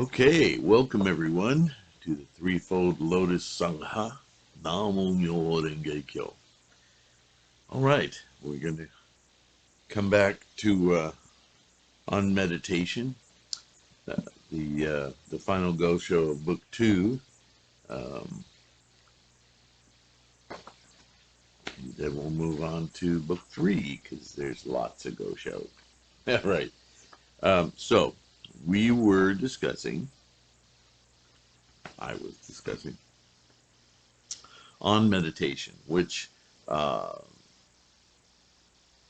Okay, welcome everyone to the Threefold Lotus Sangha Namo Myo Renge Kyo. All right, we're going to come back to on meditation, uh, the final go-show of Book 2. Um, then we'll move on to Book 3 because there's lots of go-shows. All right. So we were discussing. I was discussing on meditation, which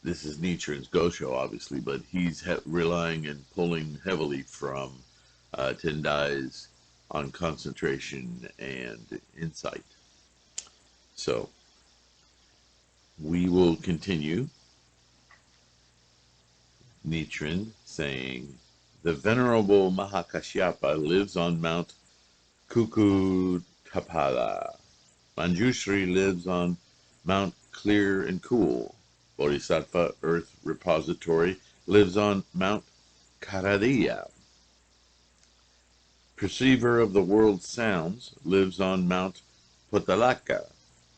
this is Nichiren's Gosho, obviously, but he's relying and pulling heavily from Tendai's on concentration and insight. So we will continue. Nichiren saying, the Venerable Mahakashyapa lives on Mount Kukutapala. Manjushri lives on Mount Clear and Cool. Bodhisattva Earth Repository lives on Mount Karadiya. Perceiver of the world sounds lives on Mount Potalaka.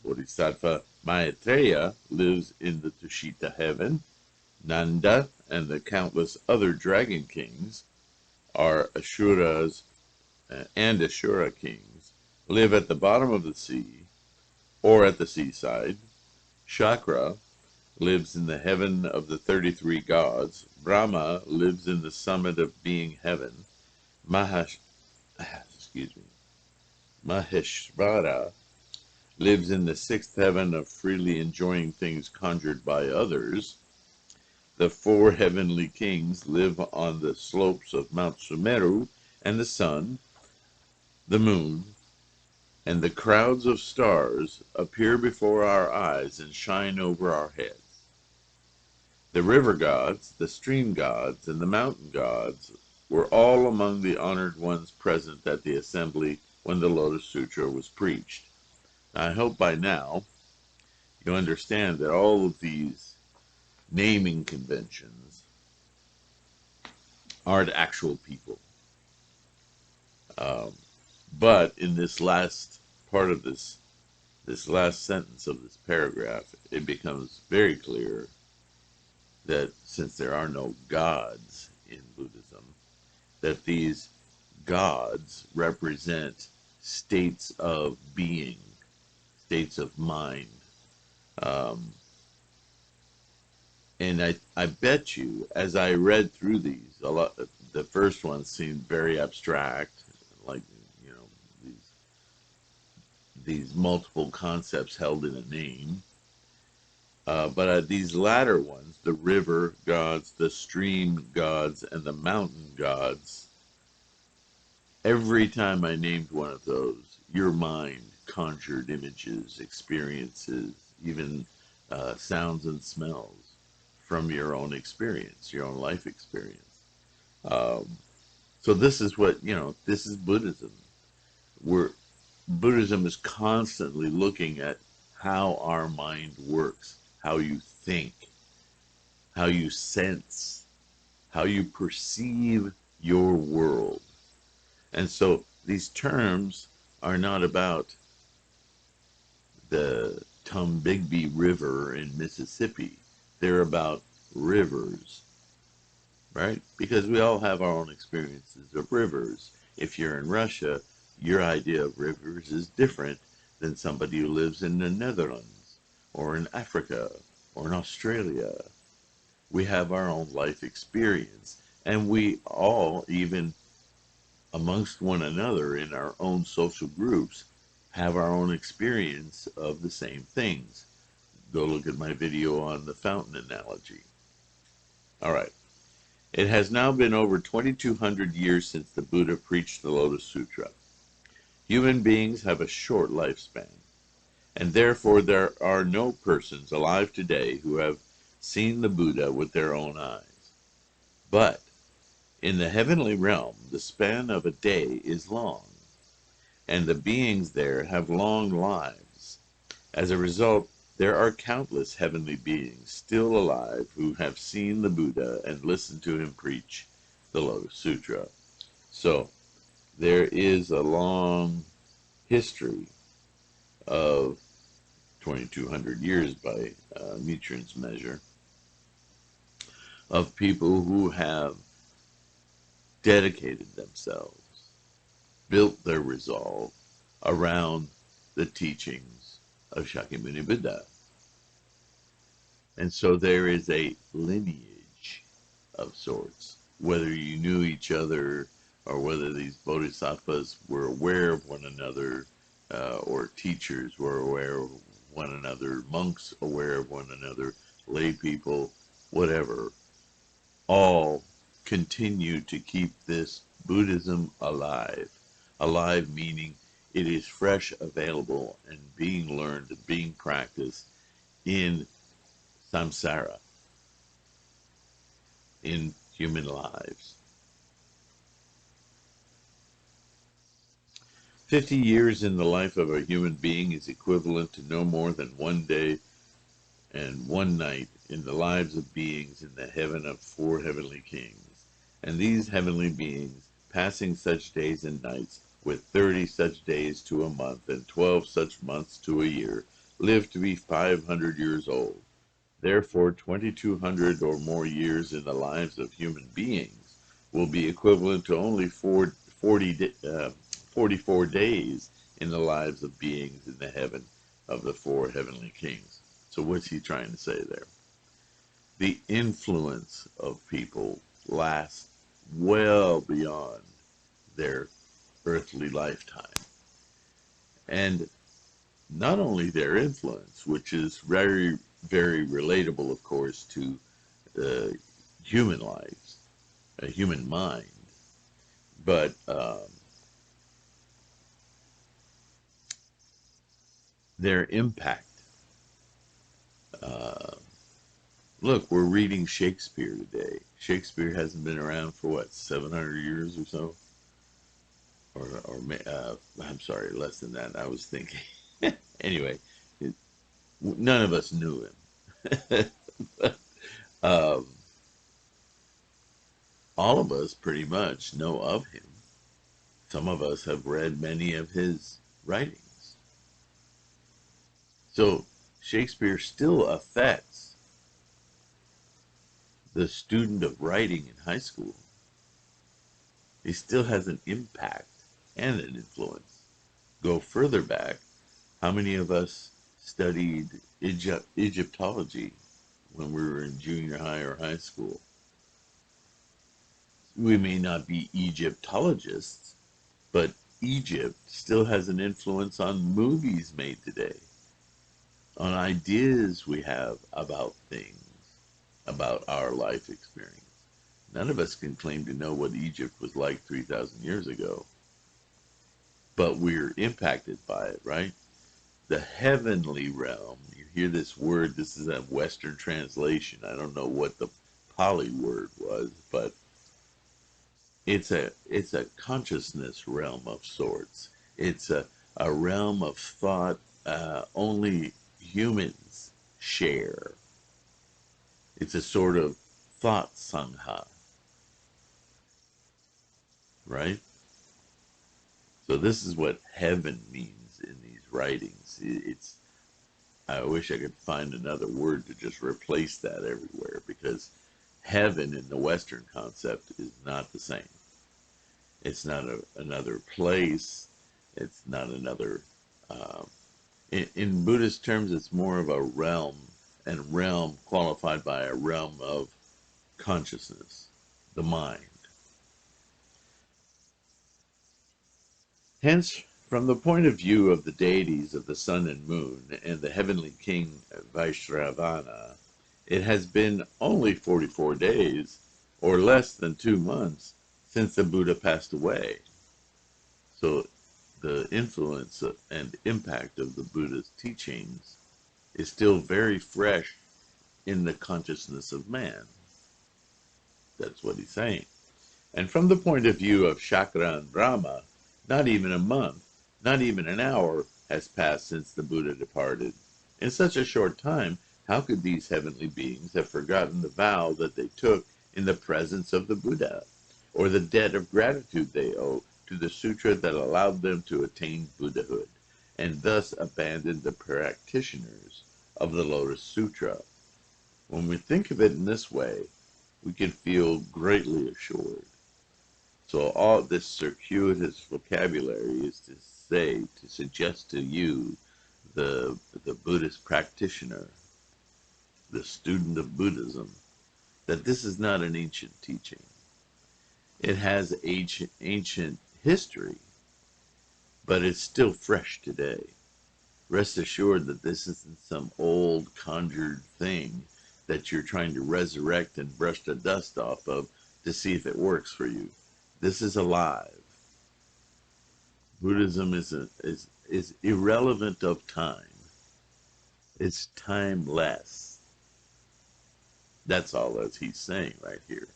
Bodhisattva Maitreya lives in the Tushita heaven. Nanda and the countless other dragon kings are Ashuras and Ashura kings live at the bottom of the sea or at the seaside. Shakra lives in the heaven of the 33 gods. Brahma lives in the summit of being heaven. Maheshvara lives in the sixth heaven of freely enjoying things conjured by others. The 4 heavenly kings live on the slopes of Mount Sumeru, and the sun, the moon, and the crowds of stars appear before our eyes and shine over our heads. The river gods, the stream gods, and the mountain gods were all among the honored ones present at the assembly when the Lotus Sutra was preached. I hope by now you understand that all of these naming conventions aren't actual people. But in this last part of this last sentence of this paragraph, it becomes very clear that since there are no gods in Buddhism, that these gods represent states of being, states of mind. And I bet you, as I read through these, the first one seemed very abstract, like, you know, these multiple concepts held in a name. But these latter ones, the river gods, the stream gods, and the mountain gods, every time I named one of those, your mind conjured images, experiences, even sounds and smells from your own experience, your own life experience. So this is what, this is Buddhism. Buddhism is constantly looking at how our mind works, how you think, how you sense, how you perceive your world. And so these terms are not about the Tombigbee River in Mississippi. They're about rivers, right? Because we all have our own experiences of rivers. If you're in Russia, your idea of rivers is different than somebody who lives in the Netherlands or in Africa or in Australia. We have our own life experience, and we all, even amongst one another in our own social groups, have our own experience of the same things. Go look at my video on the fountain analogy. All right. It has now been over 2,200 years since the Buddha preached the Lotus Sutra. Human beings have a short lifespan, and therefore there are no persons alive today who have seen the Buddha with their own eyes. But in the heavenly realm, the span of a day is long, and the beings there have long lives. As a result, there are countless heavenly beings still alive who have seen the Buddha and listened to him preach the Lotus Sutra. So, there is a long history of 2,200 years by Nichiren's measure of people who have dedicated themselves, built their resolve around the teachings of Shakyamuni Buddha. And so there is a lineage of sorts, whether you knew each other or whether these bodhisattvas were aware of one another, or teachers were aware of one another, monks aware of one another, lay people, whatever, all continue to keep this Buddhism alive. Alive meaning it is fresh, available, and being learned and being practiced in samsara, in human lives. 50 years in the life of a human being is equivalent to no more than one day and one night in the lives of beings in the heaven of four heavenly kings. And these heavenly beings, passing such days and nights, with 30 such days to a month and 12 such months to a year, live to be 500 years old. Therefore, 2,200 or more years in the lives of human beings will be equivalent to only 44 days in the lives of beings in the heaven of the four heavenly kings. So what's he trying to say there? The influence of people lasts well beyond their earthly lifetime. And not only their influence, which is very, very relatable, of course, to human lives, a human mind, but their impact. Uh, Look, we're reading Shakespeare today. Shakespeare hasn't been around for what, 700 years or so? Or I'm sorry, less than that. I was thinking. Anyway, none of us knew him. um, all of us pretty much know of him. Some of us have read many of his writings. So Shakespeare still affects the student of writing in high school. He still has an impact and an influence. Go further back, how many of us studied Egyptology when we were in junior high or high school? We may not be Egyptologists, but Egypt still has an influence on movies made today, on ideas we have about things, about our life experience. None of us can claim to know what Egypt was like 3,000 years ago, but we're impacted by it, right? The heavenly realm, you hear this word, this is a Western translation. I don't know what the Pali word was, but it's a consciousness realm of sorts. It's a realm of thought only humans share. It's a sort of thought sangha, right? So this is what heaven means in these writings. It's I wish I could find another word to just replace that everywhere, because heaven in the Western concept is not the same. It's not another place. It's not another. Um, in Buddhist terms, it's more of a realm, and realm qualified by a realm of consciousness, the mind. Hence, from the point of view of the deities of the sun and moon and the heavenly king Vaishravana, it has been only 44 days, or less than 2 months, since the Buddha passed away. So the influence and impact of the Buddha's teachings is still very fresh in the consciousness of man. That's what he's saying. And from the point of view of Shakra and Brahma, not even a month, not even an hour has passed since the Buddha departed. In such a short time, how could these heavenly beings have forgotten the vow that they took in the presence of the Buddha, or the debt of gratitude they owe to the sutra that allowed them to attain Buddhahood, and thus abandoned the practitioners of the Lotus Sutra. When we think of it in this way, we can feel greatly assured. So all this circuitous vocabulary is to say, to suggest to you, the Buddhist practitioner, the student of Buddhism, that this is not an ancient teaching. It has ancient history, but it's still fresh today. Rest assured that this isn't some old conjured thing that you're trying to resurrect and brush the dust off of to see if it works for you. This is alive. Buddhism is irrelevant of time. It's timeless. That's all that he's saying right here.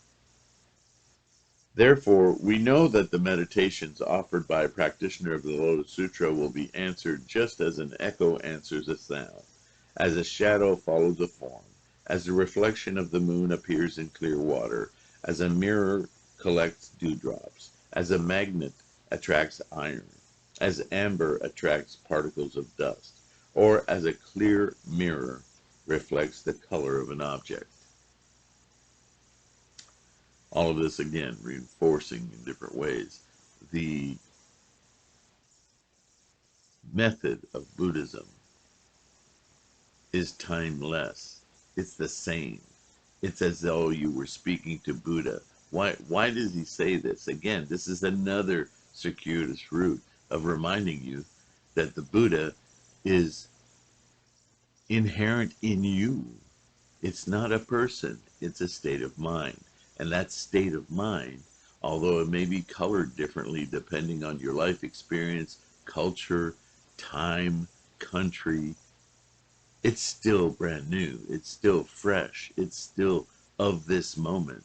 Therefore, we know that the meditations offered by a practitioner of the Lotus Sutra will be answered just as an echo answers a sound, as a shadow follows a form, as the reflection of the moon appears in clear water, as a mirror collects dewdrops, as a magnet attracts iron, as amber attracts particles of dust, or as a clear mirror reflects the color of an object. All of this, again, reinforcing in different ways the method of Buddhism is timeless. It's the same. It's as though you were speaking to Buddha. Why does he say this? Again, this is another circuitous route of reminding you that the Buddha is inherent in you. It's not a person, it's a state of mind. And that state of mind, although it may be colored differently depending on your life experience, culture, time, country, it's still brand new. It's still fresh. It's still of this moment.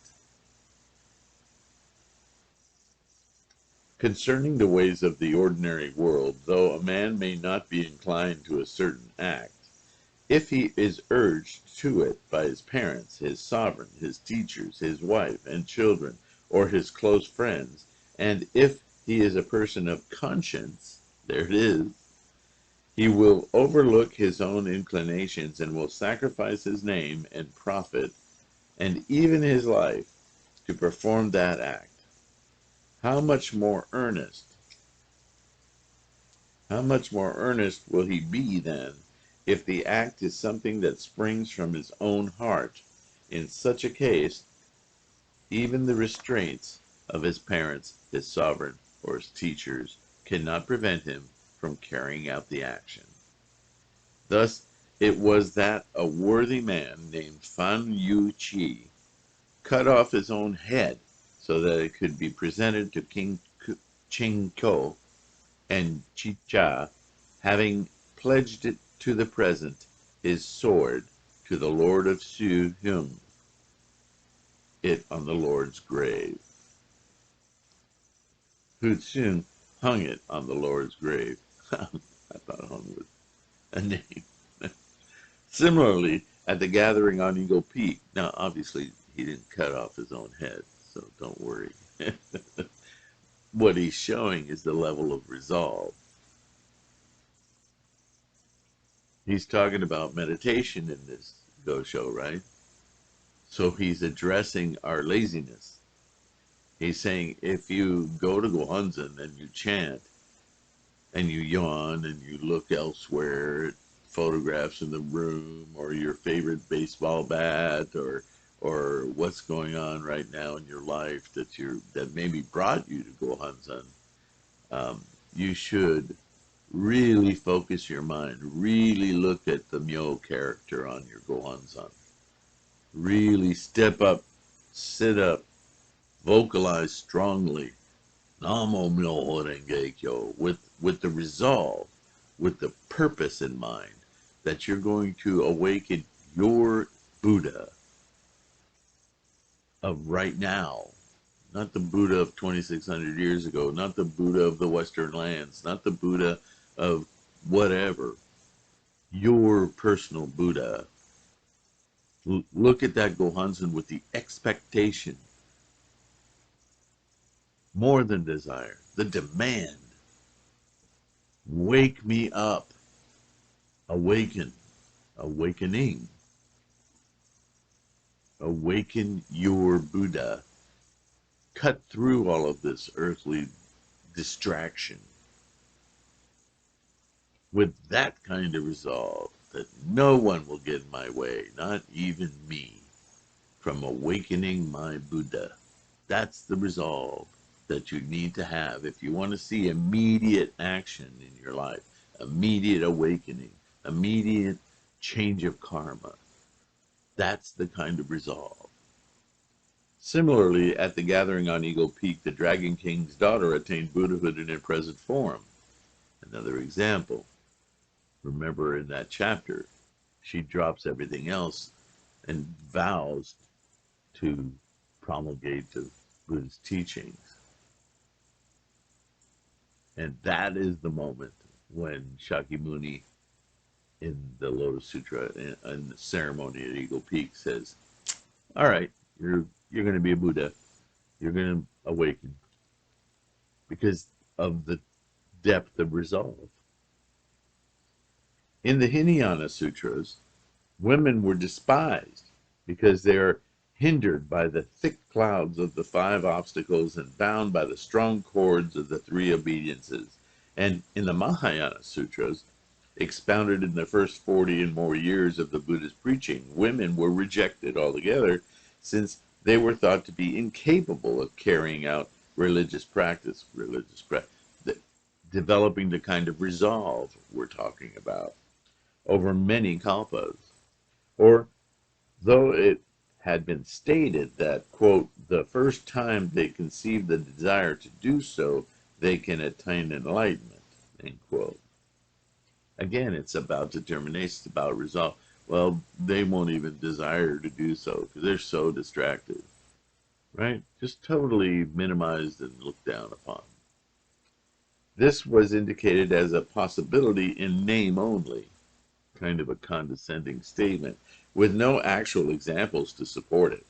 Concerning the ways of the ordinary world, though a man may not be inclined to a certain act, if he is urged to it by his parents, his sovereign, his teachers, his wife and children, or his close friends, and if he is a person of conscience, there it is, he will overlook his own inclinations and will sacrifice his name and profit and even his life to perform that act. How much more earnest? How much more earnest will he be then if the act is something that springs from his own heart? In such a case, even the restraints of his parents, his sovereign, or his teachers cannot prevent him from carrying out the action. Thus, it was that a worthy man named Fan Yu Chi cut off his own head so that it could be presented to King Ching Ko and Chicha, having pledged it to the present, his sword, to the Lord of Su Hyung, it on the Lord's grave. Hu Tsung hung it on the Lord's grave. I thought hung was a name. Similarly, at the gathering on Eagle Peak, now obviously he didn't cut off his own head, so don't worry. What he's showing is the level of resolve. He's talking about meditation in this go show, right? So he's addressing our laziness. He's saying if you go to Gohonzon and you chant and you yawn and you look elsewhere at photographs in the room or your favorite baseball bat or what's going on right now in your life that maybe brought you to Gohonzon, you should really focus your mind, really look at the Myo character on your Gohonzon. Really step up, sit up, vocalize strongly, Namo Myoho Renge Kyo, with the resolve, with the purpose in mind that you're going to awaken your Buddha of right now. Not the Buddha of 2,600 years ago, not the Buddha of the Western lands, not the Buddha of whatever. Your personal Buddha. Look at that Gohonzon with the expectation, more than desire, the demand. Wake me up. Awaken. Awakening. Awaken your Buddha. Cut through all of this earthly distraction with that kind of resolve that no one will get in my way, not even me, from awakening my Buddha. That's the resolve that you need to have if you want to see immediate action in your life, immediate awakening, immediate change of karma. That's the kind of resolve. Similarly, at the gathering on Eagle Peak, the Dragon King's daughter attained Buddhahood in her present form. Another example. Remember in that chapter, she drops everything else and vows to promulgate the Buddha's teachings. And that is the moment when Shakyamuni in the Lotus Sutra in the ceremony at Eagle Peak says, all right, you're going to be a Buddha. You're going to awaken because of the depth of resolve. In the Hinayana Sutras, women were despised because they are hindered by the thick clouds of the 5 obstacles and bound by the strong cords of the 3 obediences. And in the Mahayana Sutras, expounded in the first 40 and more years of the Buddha's preaching, women were rejected altogether since they were thought to be incapable of carrying out religious practice, developing the kind of resolve we're talking about over many kalpas. Or though it had been stated that, quote, the first time they conceive the desire to do so, they can attain enlightenment, end quote. Again, it's about determination, it's about resolve. Well, they won't even desire to do so because they're so distracted, right? Just totally minimized and looked down upon. This was indicated as a possibility in name only, kind of a condescending statement, with no actual examples to support it.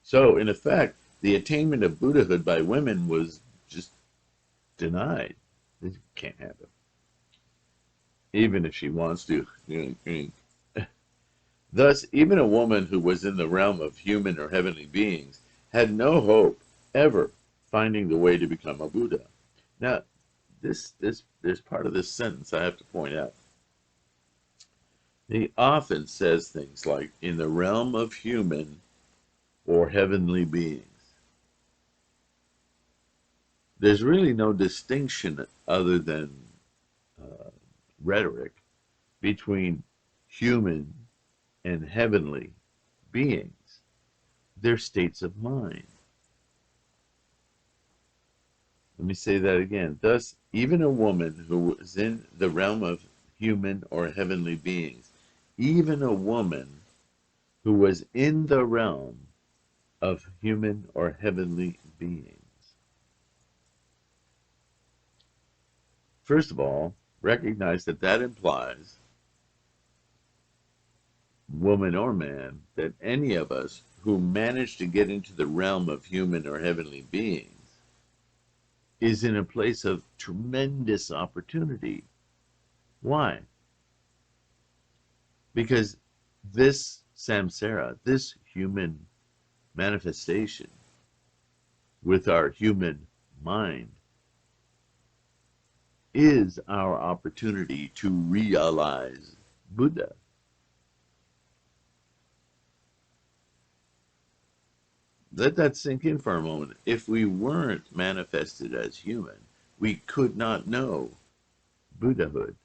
So, in effect, the attainment of Buddhahood by women was just denied. It can't happen. Even if she wants to. Thus, even a woman who was in the realm of human or heavenly beings had no hope ever finding the way to become a Buddha. Now, there's part of this sentence I have to point out. He often says things like, in the realm of human or heavenly beings. There's really no distinction other than rhetoric between human and heavenly beings. They're states of mind. Let me say that again. Thus, even a woman who was in the realm of human or heavenly beings, even a woman who was in the realm of human or heavenly beings. First of all, recognize that that implies, woman or man, that any of us who manage to get into the realm of human or heavenly beings is in a place of tremendous opportunity. Why? Because this samsara, this human manifestation with our human mind, is our opportunity to realize Buddha. Let that sink in for a moment. If we weren't manifested as human, we could not know Buddhahood.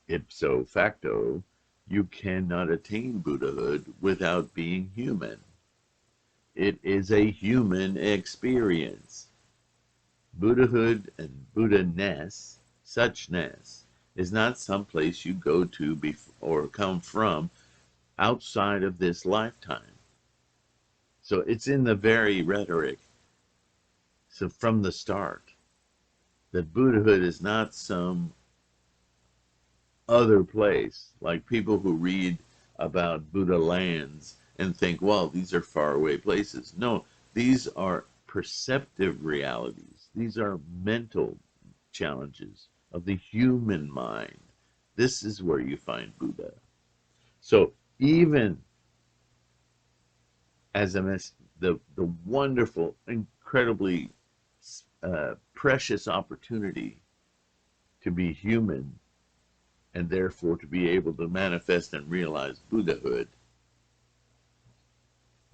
Ipso facto, you cannot attain Buddhahood without being human. It is a human experience. Buddhahood and Buddha-ness, suchness, is not some place you go to or come from outside of this lifetime. So it's in the very rhetoric, so from the start, that Buddhahood is not some other place, like people who read about Buddha lands and think, well, these are faraway places. No, these are perceptive realities. These are mental challenges of the human mind. This is where you find Buddha. So even as the wonderful, incredibly precious opportunity to be human and therefore to be able to manifest and realize Buddhahood,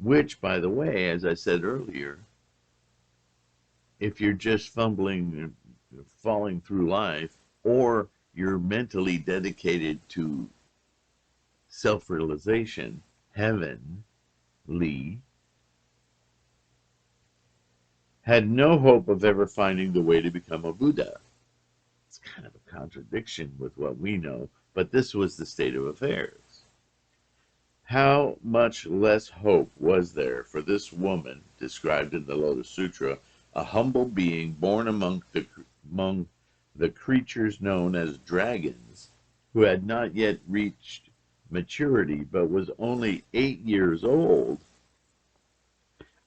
which, by the way, as I said earlier, if you're just fumbling and falling through life, or you're mentally dedicated to self-realization, heavenly, had no hope of ever finding the way to become a Buddha. It's kind of a contradiction with what we know, but this was the state of affairs. How much less hope was there for this woman, described in the Lotus Sutra, a humble being born among the creatures known as dragons, who had not yet reached maturity but was only 8 years old,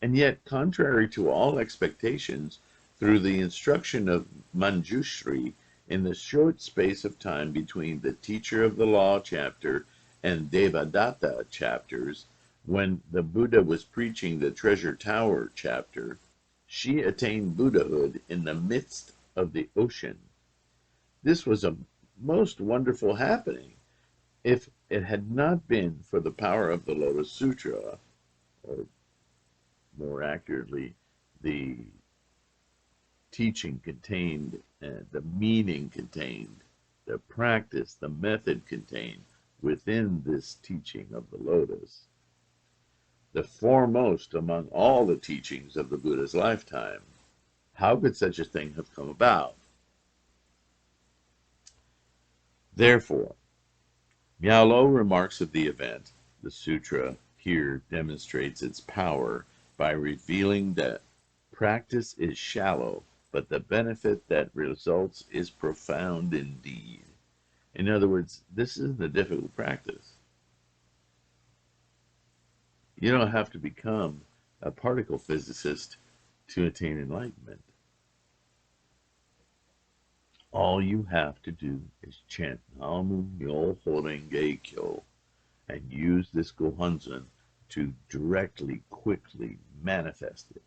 and yet, contrary to all expectations, through the instruction of Manjushri, in the short space of time between the Teacher of the Law chapter and Devadatta chapters, when the Buddha was preaching the Treasure Tower chapter, she attained Buddhahood in the midst of the ocean. This was a most wonderful happening. If it had not been for the power of the Lotus Sutra, or more accurately, the teaching contained, the meaning contained, the practice, the method contained within this teaching of the Lotus, the foremost among all the teachings of the Buddha's lifetime, how could such a thing have come about? Therefore, Miao remarks of the event, the sutra here demonstrates its power by revealing that practice is shallow, but the benefit that results is profound indeed. In other words, this isn't a difficult practice. You don't have to become a particle physicist to attain enlightenment. All you have to do is chant Namu Myoho Renge Kyo and use this Gohonzon to directly, quickly manifest it.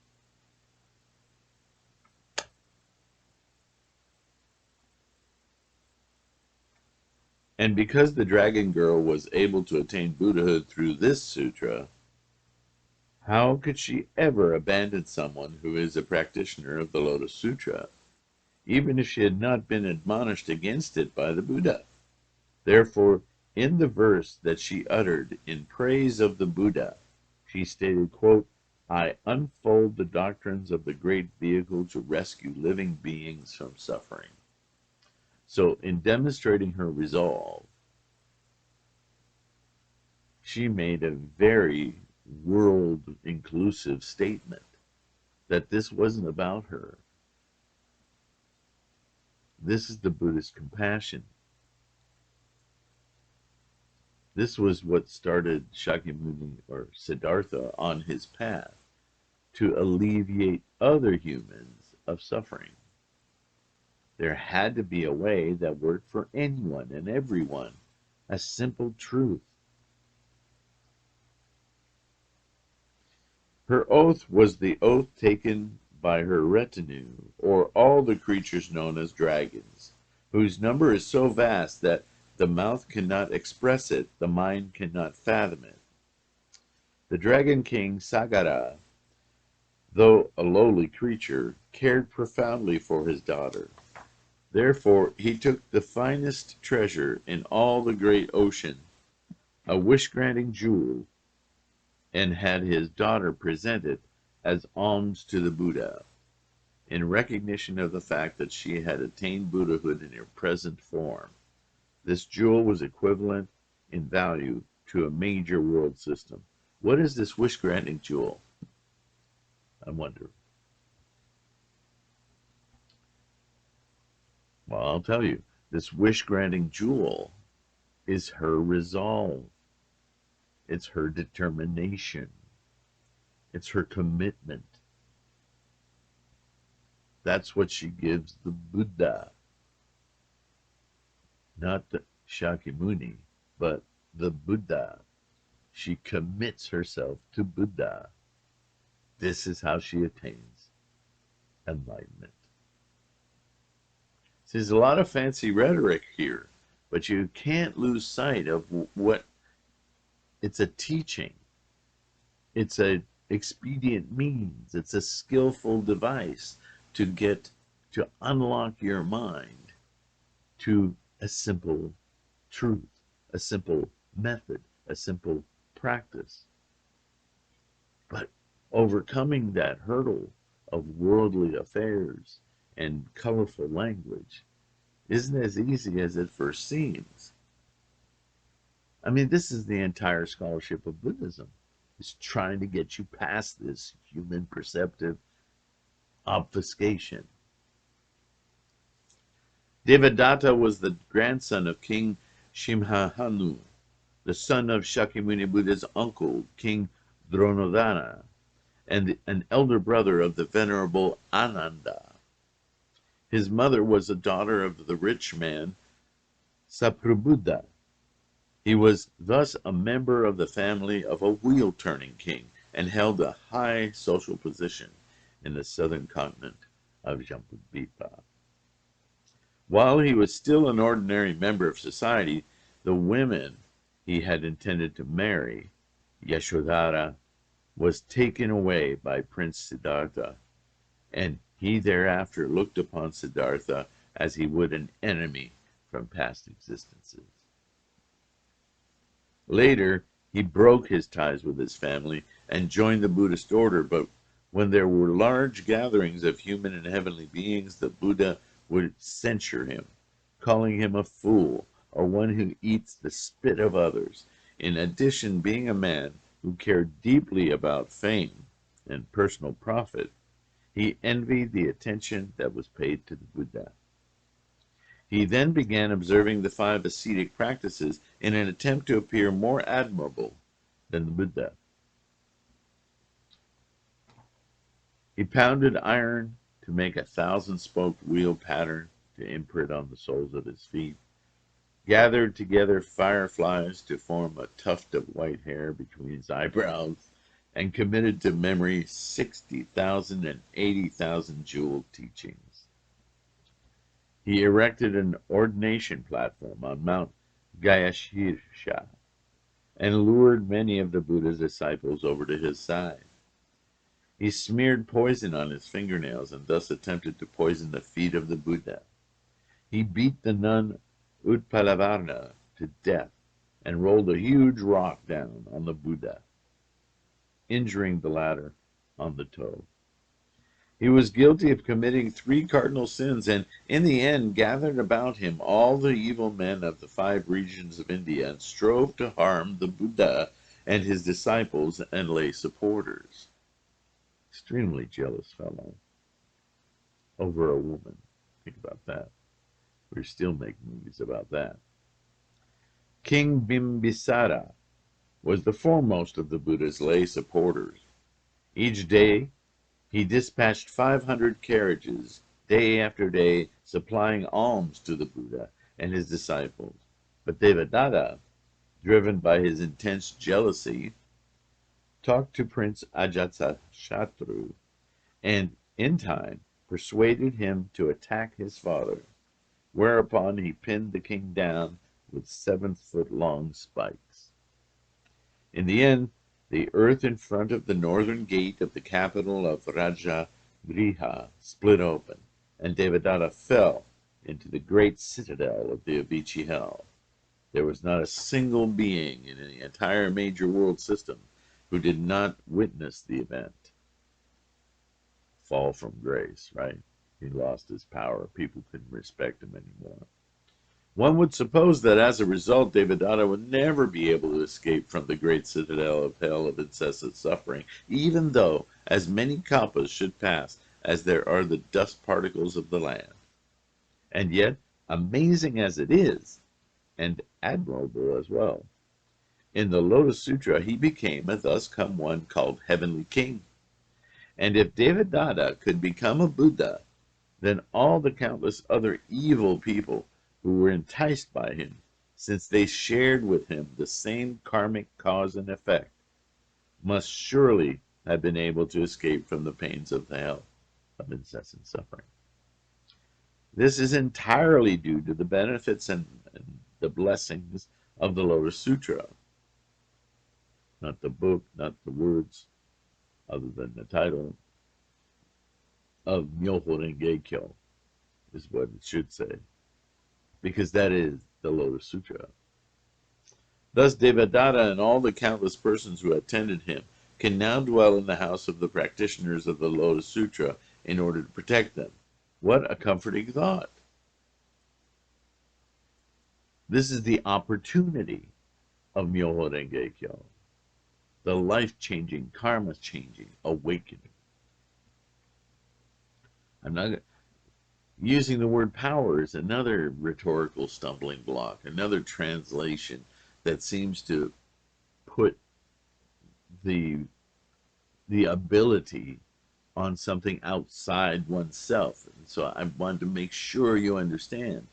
And because the dragon girl was able to attain Buddhahood through this sutra, how could she ever abandon someone who is a practitioner of the Lotus Sutra, even if she had not been admonished against it by the Buddha? Therefore, in the verse that she uttered in praise of the Buddha, she stated, quote, I unfold the doctrines of the great vehicle to rescue living beings from suffering. So, in demonstrating her resolve, she made a very world-inclusive statement that this wasn't about her. This is the Buddhist compassion. This was what started Shakyamuni or Siddhartha on his path to alleviate other humans of suffering. There had to be a way that worked for anyone and everyone, a simple truth. Her oath was the oath taken by her retinue, or all the creatures known as dragons, whose number is so vast that the mouth cannot express it, the mind cannot fathom it. The Dragon King Sagara, though a lowly creature, cared profoundly for his daughter. Therefore he took the finest treasure in all the great ocean, a wish-granting jewel, and had his daughter present it as alms to the Buddha, in recognition of the fact that she had attained Buddhahood in her present form. This jewel was equivalent in value to a major world system. What is this wish-granting jewel? I wonder. Well, I'll tell you. This wish-granting jewel is her resolve. It's her determination. It's her commitment. That's what she gives the Buddha, not the Shakyamuni, but the Buddha. She commits herself to Buddha. This is how she attains enlightenment. So there's a lot of fancy rhetoric here, but you can't lose sight of what it's a teaching. It's a expedient means. It's a skillful device to unlock your mind to a simple truth, a simple method, a simple practice. But overcoming that hurdle of worldly affairs and colorful language isn't as easy as it first seems. I mean, this is the entire scholarship of Buddhism. It's trying to get you past this human perceptive obfuscation. Devadatta was the grandson of King Shimhahanu, the son of Shakyamuni Buddha's uncle, King Dronodana, and an elder brother of the Venerable Ananda. His mother was a daughter of the rich man Saprabuddha. He was thus a member of the family of a wheel-turning king and held a high social position in the southern continent of Jambudvipa. While he was still an ordinary member of society, the women he had intended to marry, Yashodhara, was taken away by Prince Siddhartha, and he thereafter looked upon Siddhartha as he would an enemy from past existences. Later, he broke his ties with his family and joined the Buddhist order, but when there were large gatherings of human and heavenly beings, the Buddha would censure him, calling him a fool or one who eats the spit of others. In addition, being a man who cared deeply about fame and personal profit, he envied the attention that was paid to the Buddha. He then began observing the 5 ascetic practices in an attempt to appear more admirable than the Buddha. He pounded iron to make a 1,000-spoked wheel pattern to imprint on the soles of his feet, gathered together fireflies to form a tuft of white hair between his eyebrows, and committed to memory 60,000 and 80,000 jeweled teachings. He erected an ordination platform on Mount Gayashirsha and lured many of the Buddha's disciples over to his side. He smeared poison on his fingernails and thus attempted to poison the feet of the Buddha. He beat the nun Utpalavarna to death and rolled a huge rock down on the Buddha, injuring the latter on the toe. He was guilty of committing 3 cardinal sins and, in the end, gathered about him all the evil men of the 5 regions of India and strove to harm the Buddha and his disciples and lay supporters. Extremely jealous fellow. Over a woman. Think about that. We still make movies about that. King Bimbisara was the foremost of the Buddha's lay supporters. Each day, he dispatched 500 carriages, day after day, supplying alms to the Buddha and his disciples. But Devadatta, driven by his intense jealousy, talked to Prince Ajatasattu and, in time, persuaded him to attack his father, whereupon he pinned the king down with 7-foot-long spikes. In the end, the earth in front of the northern gate of the capital of Rajagriha split open, and Devadatta fell into the great citadel of the Avicii hell. There was not a single being in the entire major world system who did not witness the event. Fall from grace, right? He lost his power. People couldn't respect him anymore. One would suppose that as a result, Devadatta would never be able to escape from the great citadel of hell of incessant suffering, even though as many kalpas should pass as there are the dust particles of the land. And yet, amazing as it is, and admirable as well, in the Lotus Sutra he became a thus come one called Heavenly King. And if Devadatta could become a Buddha, than all the countless other evil people who were enticed by him, since they shared with him the same karmic cause and effect, must surely have been able to escape from the pains of the hell of incessant suffering. This is entirely due to the benefits and the blessings of the Lotus Sutra, not the book, not the words, other than the title of Myoho Renge Kyo, is what it should say, because that is the Lotus Sutra. Thus, Devadatta and all the countless persons who attended him can now dwell in the house of the practitioners of the Lotus Sutra in order to protect them. What a comforting thought! This is the opportunity of Myoho Renge Kyo, the life-changing, karma-changing awakening. I'm not using the word power is another rhetorical stumbling block, another translation that seems to put the ability on something outside oneself. And so I want to make sure you understand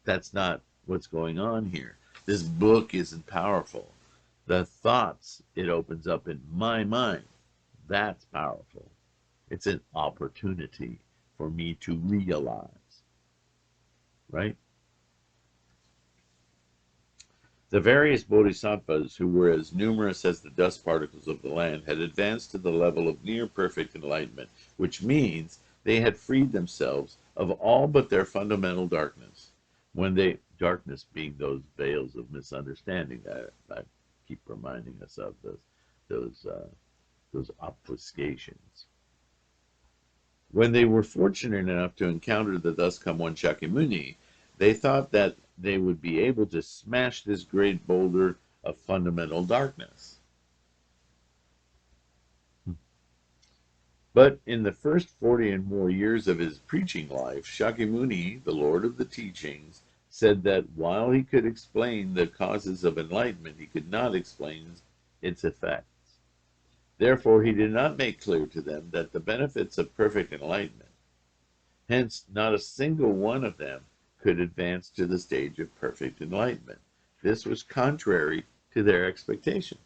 that's not what's going on here. This book isn't powerful. The thoughts it opens up in my mind, that's powerful. It's an opportunity for me to realize, right? The various bodhisattvas, who were as numerous as the dust particles of the land, had advanced to the level of near perfect enlightenment, which means they had freed themselves of all but their fundamental darkness. Darkness being those veils of misunderstanding that I keep reminding us of, those obfuscations. When they were fortunate enough to encounter the thus come one Shakyamuni, they thought that they would be able to smash this great boulder of fundamental darkness. But in the first 40 and more years of his preaching life, Shakyamuni, the Lord of the Teachings, said that while he could explain the causes of enlightenment, he could not explain its effects. Therefore, he did not make clear to them that the benefits of perfect enlightenment. Hence, not a single one of them could advance to the stage of perfect enlightenment. This was contrary to their expectations.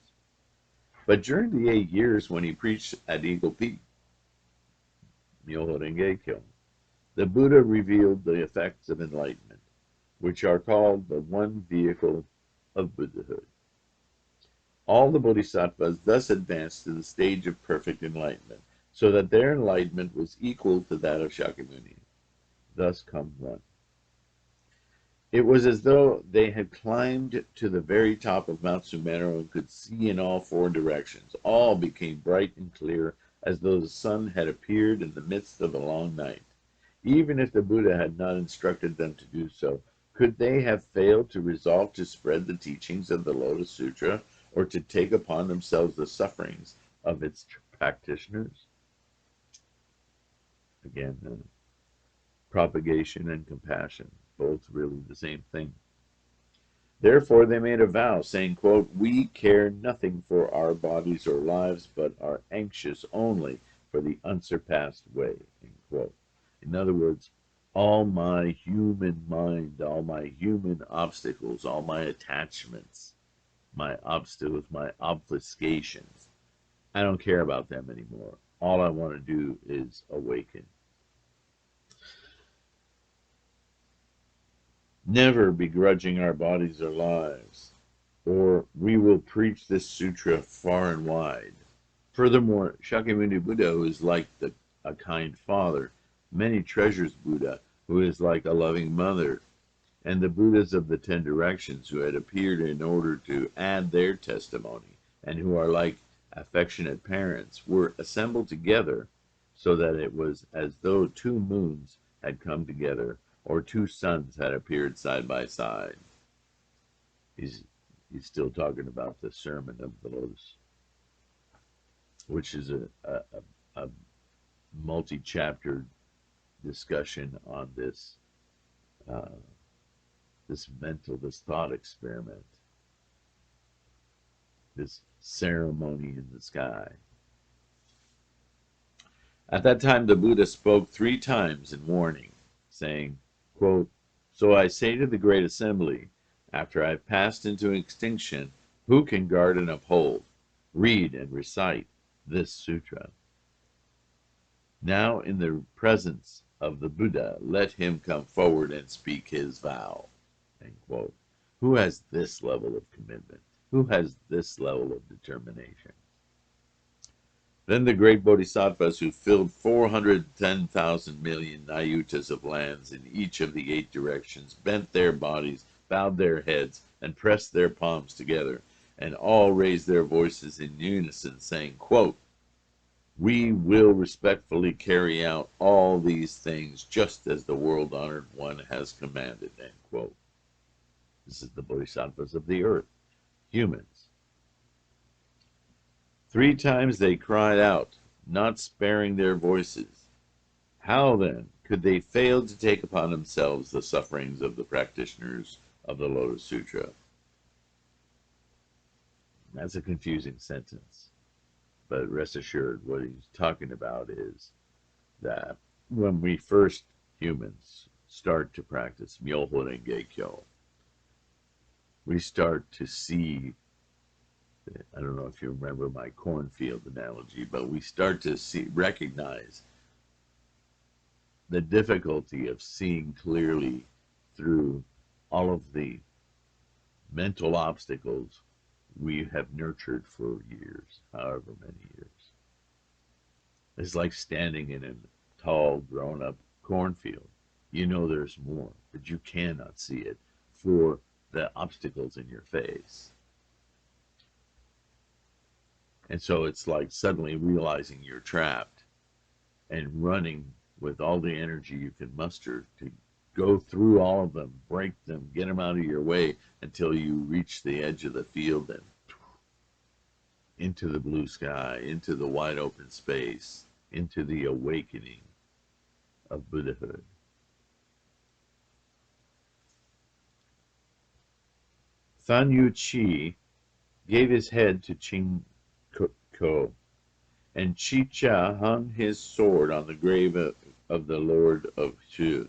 But during the 8 years when he preached at Eagle Peak, Myoho Renge Kyo, the Buddha revealed the effects of enlightenment, which are called the one vehicle of Buddhahood. All the bodhisattvas thus advanced to the stage of perfect enlightenment, so that their enlightenment was equal to that of Shakyamuni. Thus come one. It was as though they had climbed to the very top of Mount Sumero and could see in all 4 directions. All became bright and clear, as though the sun had appeared in the midst of a long night. Even if the Buddha had not instructed them to do so, could they have failed to resolve to spread the teachings of the Lotus Sutra, or to take upon themselves the sufferings of its practitioners? Again, propagation and compassion, both really the same thing. Therefore they made a vow, saying, quote, "We care nothing for our bodies or lives, but are anxious only for the unsurpassed way." End quote. In other words, all my human mind, all my human obstacles, all my attachments, my obstacles, my obfuscations, I don't care about them anymore. All I want to do is awaken. Never begrudging our bodies or lives, or we will preach this sutra far and wide. Furthermore, Shakyamuni Buddha, who is like a kind father, many treasures Buddha, who is like a loving mother, and the Buddhas of the 10 directions who had appeared in order to add their testimony, and who are like affectionate parents, were assembled together so that it was as though 2 moons had come together, or 2 suns had appeared side by side. He's still talking about the Sermon of the Lotus, which is a multi-chapter discussion on this this thought experiment, this ceremony in the sky. At that time, the Buddha spoke 3 times in warning, saying, quote, "So I say to the great assembly, after I have passed into extinction, who can guard and uphold, read and recite this sutra? Now, in the presence of the Buddha, let him come forward and speak his vow." End quote. Who has this level of commitment? Who has this level of determination? Then the great bodhisattvas who filled 410,000 million nayutas of lands in each of the 8 directions bent their bodies, bowed their heads, and pressed their palms together, and all raised their voices in unison, saying, quote, "We will respectfully carry out all these things just as the world-honored one has commanded." End quote. This is the bodhisattvas of the earth, humans. 3 times they cried out, not sparing their voices. How, then, could they fail to take upon themselves the sufferings of the practitioners of the Lotus Sutra? That's a confusing sentence, but rest assured what he's talking about is that when we first, humans, start to practice Myoho Renge Kyo, we start to see, I don't know if you remember my cornfield analogy, but we start to recognize the difficulty of seeing clearly through all of the mental obstacles we have nurtured for years, however many years. It's like standing in a tall, grown-up cornfield. You know there's more, but you cannot see it for the obstacles in your face. And so it's like suddenly realizing you're trapped and running with all the energy you can muster to go through all of them, break them, get them out of your way until you reach the edge of the field and into the blue sky, into the wide open space, into the awakening of Buddhahood. Fan Yu Chi gave his head to Ching Ko, and Chi Cha hung his sword on the grave of the Lord of Shu.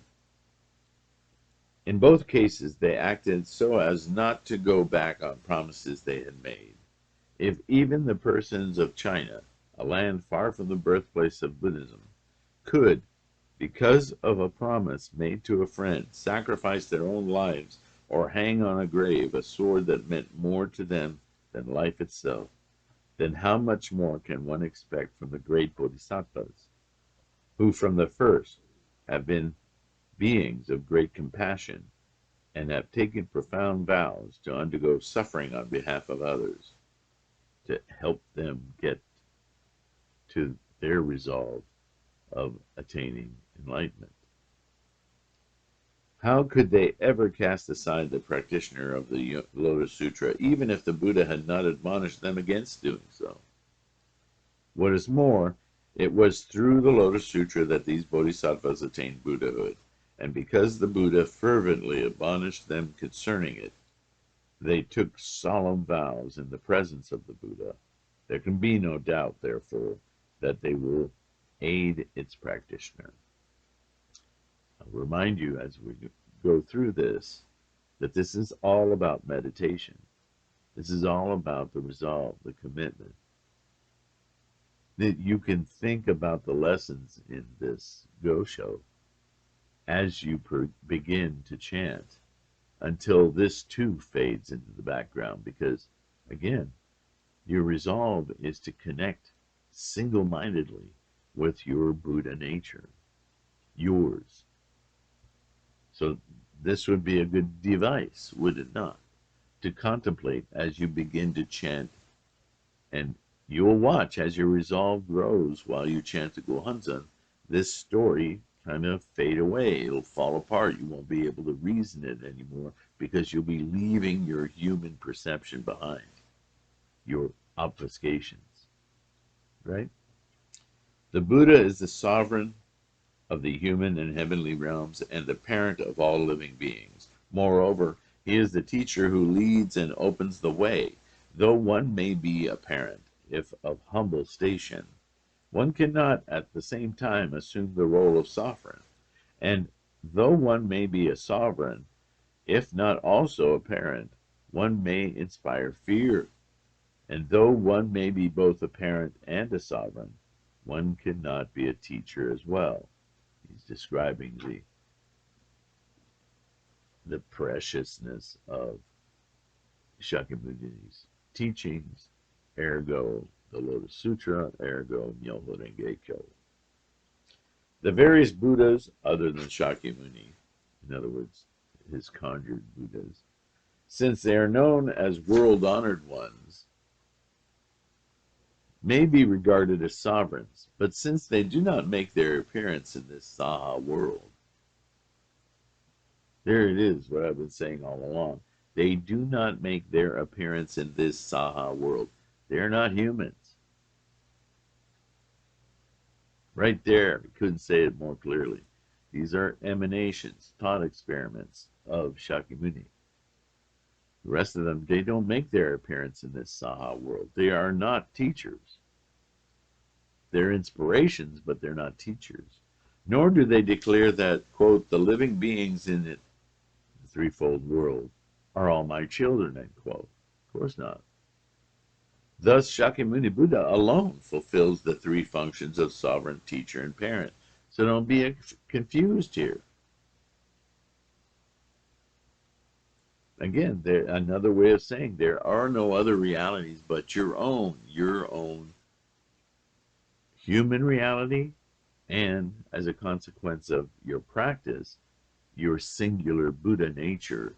In both cases, they acted so as not to go back on promises they had made. If even the persons of China, a land far from the birthplace of Buddhism, could, because of a promise made to a friend, sacrifice their own lives or hang on a grave a sword that meant more to them than life itself, then how much more can one expect from the great bodhisattvas, who from the first have been beings of great compassion and have taken profound vows to undergo suffering on behalf of others to help them get to their resolve of attaining enlightenment. How could they ever cast aside the practitioner of the Lotus Sutra, even if the Buddha had not admonished them against doing so? What is more, it was through the Lotus Sutra that these bodhisattvas attained Buddhahood, and because the Buddha fervently admonished them concerning it, they took solemn vows in the presence of the Buddha. There can be no doubt, therefore, that they will aid its practitioner. I'll remind you as we go through this that this is all about meditation. This is all about the resolve, the commitment. That you can think about the lessons in this Gosho as you begin to chant until this too fades into the background, because again, your resolve is to connect single-mindedly with your Buddha nature, yours. So this would be a good device, would it not, to contemplate as you begin to chant, and you will watch as your resolve grows while you chant the Gohonzon, this story kind of fade away. It'll fall apart. You won't be able to reason it anymore because you'll be leaving your human perception behind, your obfuscations, right? The Buddha is the sovereign of the human and heavenly realms and the parent of all living beings. Moreover, he is the teacher who leads and opens the way. Though one may be a parent, if of humble station, One cannot at the same time assume the role of sovereign, and though one may be a sovereign, if not also a parent, one may inspire fear. And though one may be both a parent and a sovereign, one cannot be a teacher as well. He's describing the preciousness of Shakyamuni's teachings, ergo the Lotus Sutra, ergo Myoho Renge Kyo. The various Buddhas, other than Shakyamuni, in other words, his conjured Buddhas, since they are known as world-honored ones, may be regarded as sovereigns, but since they do not make their appearance in this Saha world, there it is, what I've been saying all along. They do not make their appearance in this Saha world. They're not humans. Right there, I couldn't say it more clearly. These are emanations, thought experiments of Shakyamuni. The rest of them, they don't make their appearance in this Saha world. They are not teachers. They're inspirations, but they're not teachers. Nor do they declare that, quote, the living beings in it, the threefold world, are all my children, end quote. Of course not. Thus, Shakyamuni Buddha alone fulfills the three functions of sovereign, teacher, and parent. So don't be confused here. Again, another way of saying there are no other realities but your own human reality, and as a consequence of your practice, your singular Buddha nature,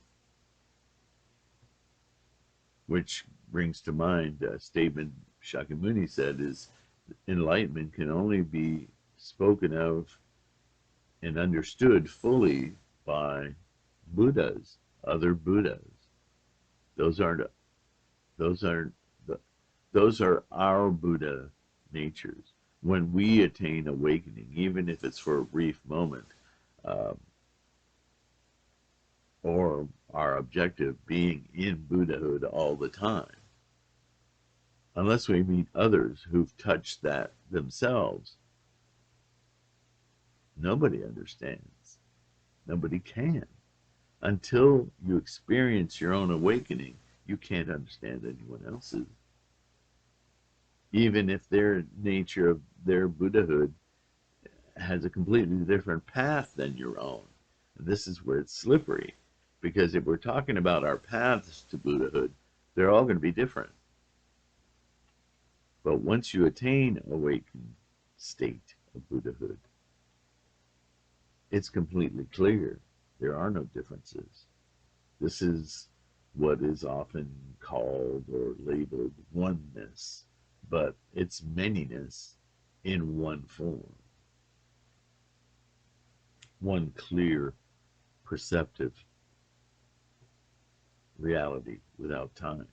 which brings to mind a statement Shakyamuni said is enlightenment can only be spoken of and understood fully by Buddhas, other Buddhas. Those are our Buddha natures. When we attain awakening, even if it's for a brief moment, or our objective being in Buddhahood all the time, unless we meet others who've touched that themselves, nobody understands. Nobody can. Until you experience your own awakening, you can't understand anyone else's. Even if their nature of their Buddhahood has a completely different path than your own. And this is where it's slippery, because if we're talking about our paths to Buddhahood, they're all going to be different. But once you attain awakened state of Buddhahood, it's completely clear. There are no differences. This is what is often called or labeled oneness, but it's manyness in one form. One clear, perceptive reality without time.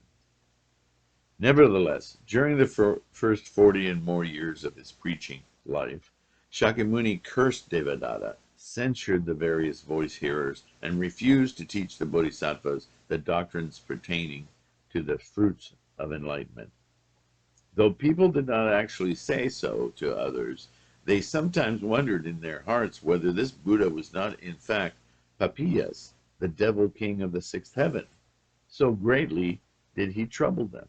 Nevertheless, during the first 40 and more years of his preaching life, Shakyamuni cursed Devadatta, censured the various voice hearers, and refused to teach the bodhisattvas the doctrines pertaining to the fruits of enlightenment. Though people did not actually say so to others, they sometimes wondered in their hearts whether this Buddha was not in fact Papiyas, the devil king of the sixth heaven. So greatly did he trouble them.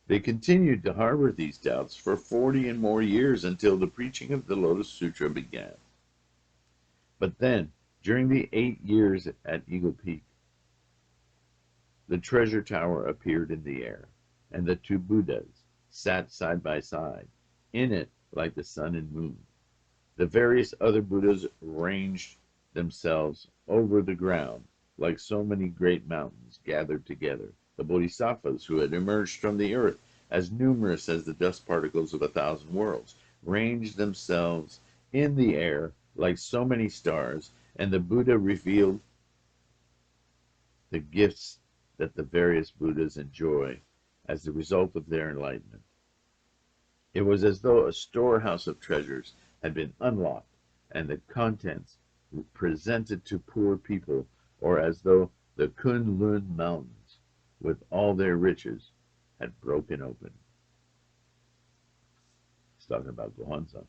They continued to harbor these doubts for 40 and more years until the preaching of the Lotus Sutra began. But then, during the 8 years at Eagle Peak, the treasure tower appeared in the air, and the two Buddhas sat side by side, in it like the sun and moon. The various other Buddhas ranged themselves over the ground, like so many great mountains gathered together. The bodhisattvas who had emerged from the earth, as numerous as the dust particles of 1,000 worlds, ranged themselves in the air like so many stars, and the Buddha revealed the gifts that the various Buddhas enjoy as the result of their enlightenment. It was as though a storehouse of treasures had been unlocked and the contents presented to poor people, or as though the Kunlun Mountains, with all their riches, had broken open. It's talking about Gohonzon.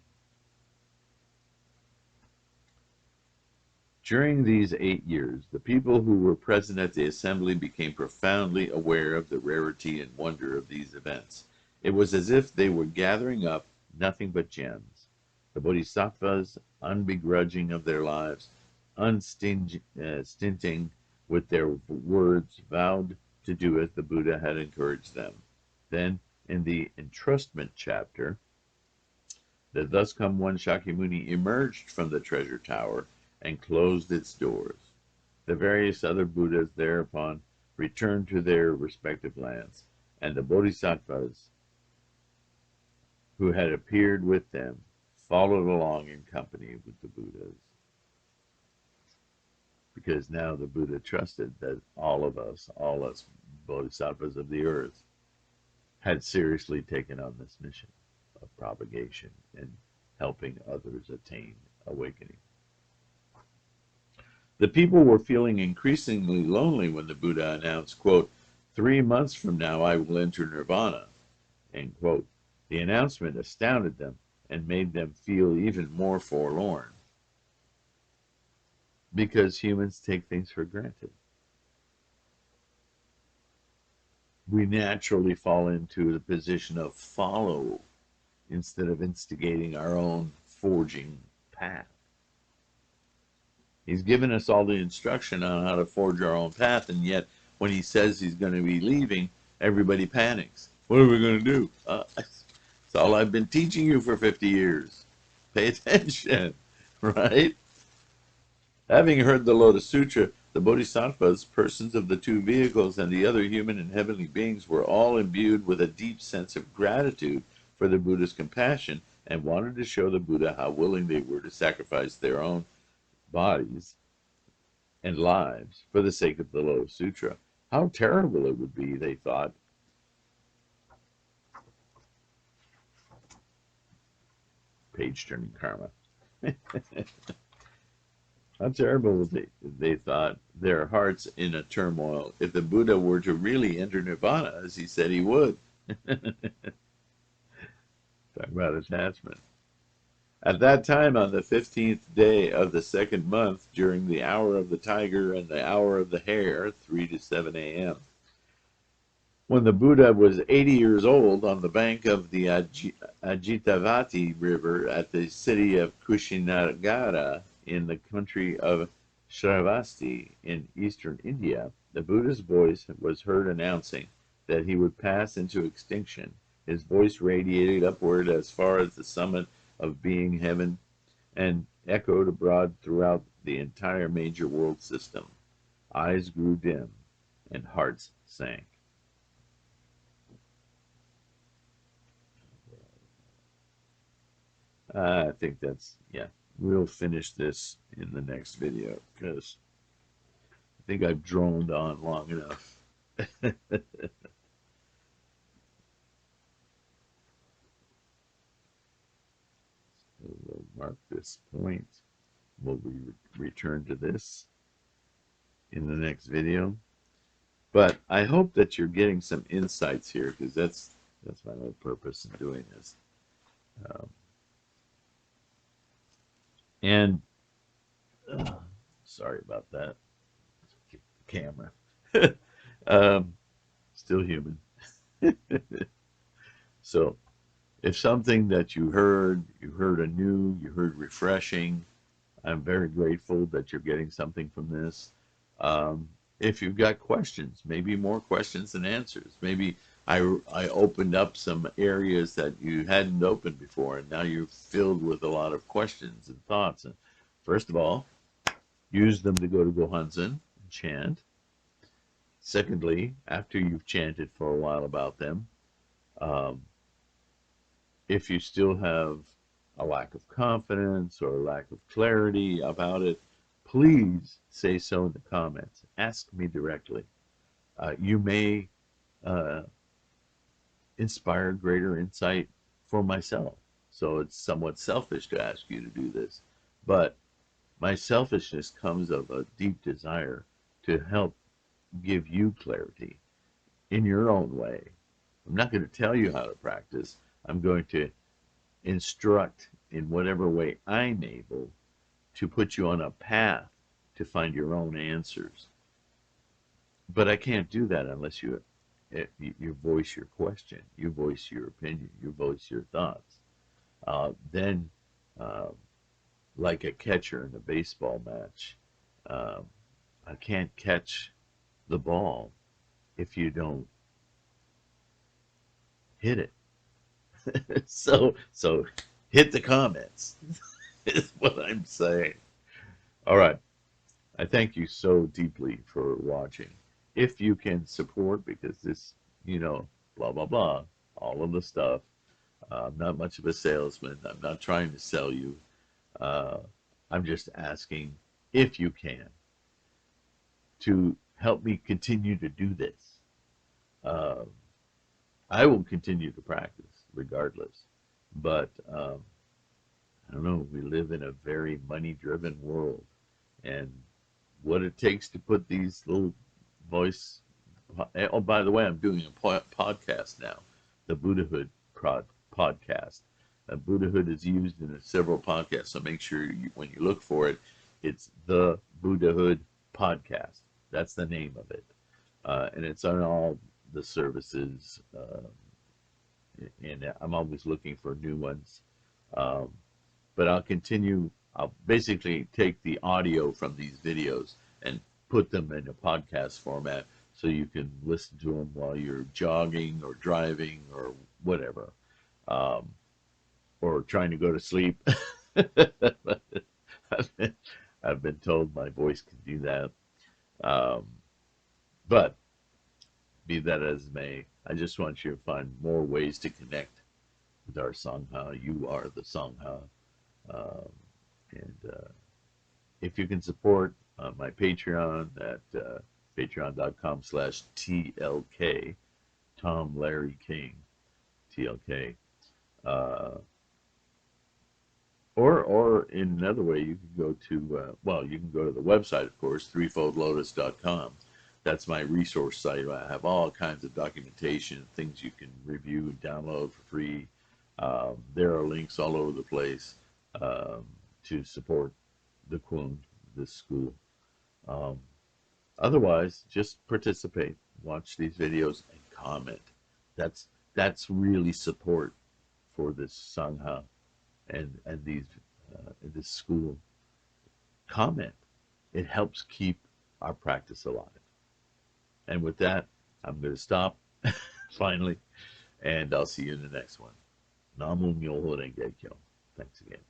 During these 8 years, the people who were present at the assembly became profoundly aware of the rarity and wonder of these events. It was as if they were gathering up nothing but gems. The bodhisattvas, unbegrudging of their lives, unstinting with their words, vowed to do as the Buddha had encouraged them. Then, in the entrustment chapter, the thus come one Shakyamuni emerged from the treasure tower and closed its doors. The various other Buddhas thereupon returned to their respective lands, and the Bodhisattvas who had appeared with them followed along in company with the Buddhas. Because now the Buddha trusted that all us Bodhisattvas of the earth, had seriously taken on this mission of propagation and helping others attain awakening. The people were feeling increasingly lonely when the Buddha announced, quote, 3 months from now I will enter nirvana, end quote. The announcement astounded them and made them feel even more forlorn, because humans take things for granted. We naturally fall into the position of follow instead of instigating our own forging path. He's given us all the instruction on how to forge our own path, and yet when he says he's going to be leaving, everybody panics. What are we going to do? It's all I've been teaching you for 50 years. Pay attention, right? Having heard the Lotus Sutra, the Bodhisattvas, persons of the 2 vehicles, and the other human and heavenly beings were all imbued with a deep sense of gratitude for the Buddha's compassion and wanted to show the Buddha how willing they were to sacrifice their own bodies and lives for the sake of the Lotus Sutra. How terrible it would be, they thought. Page-turning karma. How terrible they thought, their hearts in a turmoil, if the Buddha were to really enter nirvana, as he said he would. Talk about attachment. At that time, on the 15th day of the 2nd month, during the hour of the tiger and the hour of the hare, 3 to 7 a.m., when the Buddha was 80 years old, on the bank of the Ajitavati River at the city of Kushinagara in the country of Shravasti in eastern India, the Buddha's voice was heard announcing that he would pass into extinction. His voice radiated upward as far as the summit of being heaven and echoed abroad throughout the entire major world system. Eyes grew dim and hearts sank. I think that's, yeah, we'll finish this in the next video because I think I've droned on long enough. We'll mark this point. We'll return to this in the next video. But I hope that you're getting some insights here, because that's my whole purpose in doing this. Sorry about that. Camera. Still human. So if something that you heard anew, you heard refreshing, I'm very grateful that you're getting something from this. If you've got questions, maybe more questions than answers. Maybe I opened up some areas that you hadn't opened before, and now you're filled with a lot of questions and thoughts. And first of all, use them to go to Gohonzon and chant. Secondly, after you've chanted for a while about them, if you still have a lack of confidence or a lack of clarity about it, please say so in the comments. Ask me directly. You may inspire greater insight for myself. So it's somewhat selfish to ask you to do this. But my selfishness comes of a deep desire to help give you clarity in your own way. I'm not going to tell you how to practice. I'm going to instruct in whatever way I'm able to put you on a path to find your own answers. But I can't do that unless you voice your question, you voice your opinion, you voice your thoughts. Then, uh, like a catcher in a baseball match, uh, I can't catch the ball if you don't hit it. So hit the comments is what I'm saying. All right. I thank you so deeply for watching. If you can support, because this, you know, blah, blah, blah, all of the stuff. I'm not much of a salesman. I'm not trying to sell you. Uh, I'm just asking if you can to help me continue to do this. Uh, I will continue to practice regardless. But I don't know, we live in a very money driven world. And what it takes to put these little voice. Oh, by the way, I'm doing a podcast now, the Buddhahood podcast. Buddhahood is used in several podcasts, so make sure when you look for it, it's the Buddhahood podcast. That's the name of it, and it's on all the services. And I'm always looking for new ones. Um, but I'll continue. I'll basically take the audio from these videos and put them in a podcast format so you can listen to them while you're jogging or driving or whatever, um, or trying to go to sleep. I've been, I've been told my voice can do that. Um, but be that as may, I just want you to find more ways to connect with our Sangha. You are the Sangha. Um, and if you can support my Patreon at patreon.com/TLK, Tom Larry King, TLK. Uh, or in another way, you can go to, you can go to the website, of course, threefoldlotus.com. That's my resource site. I have all kinds of documentation, things you can review and download for free. There are links all over the place um, to support the Kwoon, this school. Um, Otherwise, just participate, watch these videos, and comment. That's that's really support for this Sangha and this school. Comment. It helps keep our practice alive. And with that, I'm going to stop finally, and I'll see you in the next one. Namu Myoho Renge Kyo. Thanks again.